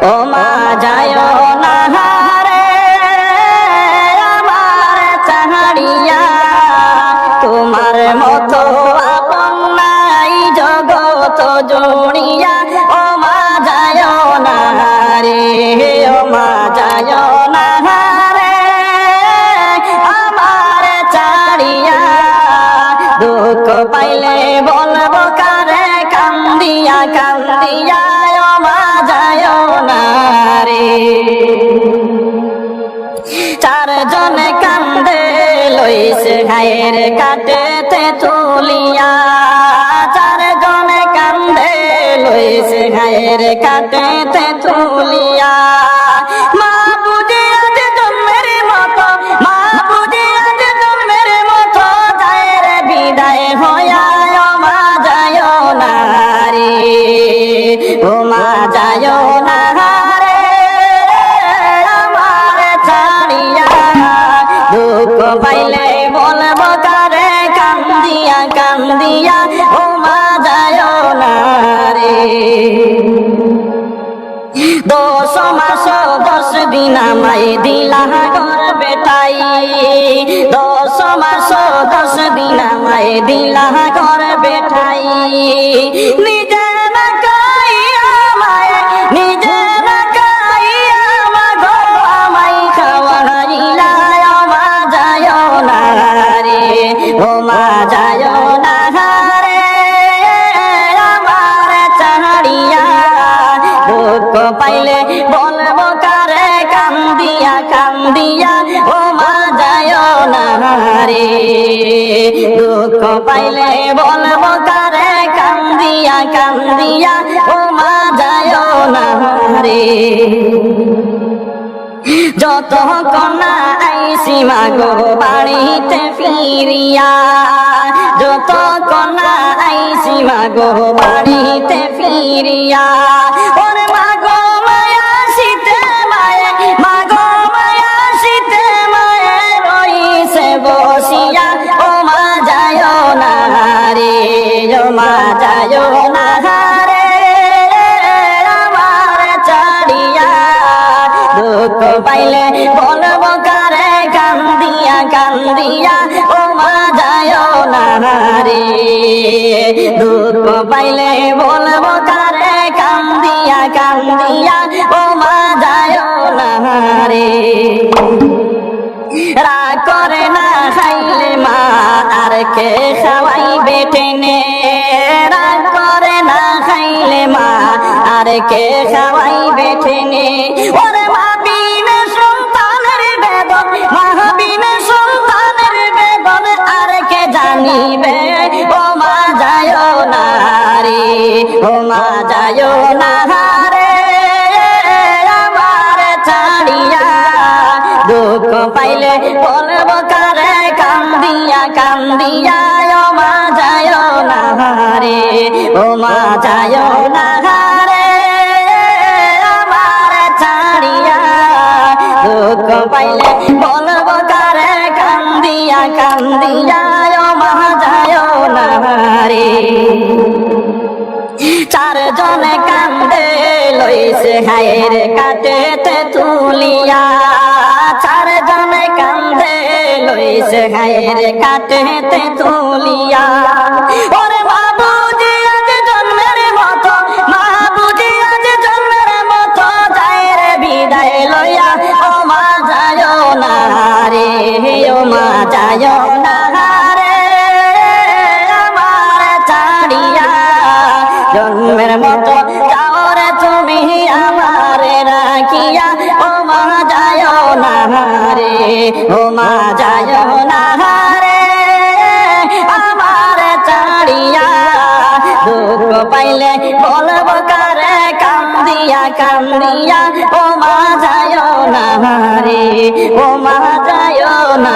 ও মা যায় না রে আমার চাহারিয়া, তোমার মতো আপন নাই জগত জুড়িয়া। ও মা যায় না রে, ও মা যায় না রে আমার চাড়িয়া, দুঃখ পাইলে বলবো কারে কান্দিয়া কান্দিয়া। ও মা যায় না রে, চারজনে কান্দে লইছে ঘায়ের কাটেতে তুলিয়া, চারজনে কান্দে লইছে ঘায়ের কাটেতে তুলিয়া। মা বুঝে আজ জন্মের মতো, মা বুঝে আজ জন্মের মতো যায় রে বিদায় হইয়া। ও মা যায় না রে, ও মা যায় না রে আমার ছাড়িয়া, দুঃখ পাইলে বলবো কারে কান্দিয়া কান্দিয়া। ও মা যায় না রে, 10 মাস 10 দিন আমায় দিলা ঘর বেটাই, 10 মাস 10 দিন আমায় দিলা ঘর বেটাই। নিজে না খাইয়া আমায়, নিজে না খাইয়া মাগো আমায় খাওয়াইলা। ও মা যায় না রে, ও মা যায় না রে আমার চাহারিয়া, দুঃখ পাইলে বলবো কারে কান্দিয়া কান্দিয়া। ও মা যায় না রে, দুঃখ পাইলে বলবো কারে কান্দিয়া কান্দিয়া। ও মা যায় না রে, যত কন্যা আইসি মাগো বাড়িতে ফিরিয়া, যত কন্যা আইসি মাগো বাড়িতে ফিরিয়া। ওরে মাগো মায়া শীতে মায়ে, মাগো মায়া শীতে মায়ে রইছে বসিয়া। ও মা যায় না রে, ও মা যায় না রে আমার চাড়িয়া, দুঃখ পাইলে বলবো কারে কান্দিয়া কান্দিয়া। ও মা যায় না রে, দুঃখ পাইলে বলবো কারে কান্দিয়া কান্দিয়া। ও মা যায় না রে, রাগ করে না খাইলে মা আর কে খাওয়াই বেটেনে, রাগ করে না খাইলে মা আর কে খাওয়াই বেটেনে। ওরে মা বিনে সন্তানের বেদন, মা বিনে সন্তানের বেদন আর কে জানিবে। ও মা যায় না রে, ও মা যায় না রে আমার ছাড়িয়া, দুঃখ পাইলে বলবো কারে কান্দিয়া কান্দিয়া। ও মা যায় না রে, ও মা যায় না রে আমার ছাড়িয়া, দুঃখ পাইলে বলবো কারে কান্দিয়া কান্দিয়া। ও মা যায় না রে, চারজনে কান্দে লইছে ঘায়ের কাটেতে তুলিয়া, চারজনে কান্দে লইছে ঘায়ের কাটেতে তুলিয়া। ওরে মা বুঝি আজ জন্মের মতো, মা বুঝি আজ জন্মের মতো যায় রে বিদায় লইয়া। ও মা যায় না রে, ও মা যায় না রে আমার ছাড়িয়া, জন্মের মতো যাও রে তুমি আমারে রাখিয়া। ও মা যায় না রে, ও মা যায় না রে আমার ছাড়িয়া, দুঃখ পাইলে বলবো কারে কান্দিয়া কান্দিয়া। ও মা যায় না রে, ও মা যায় না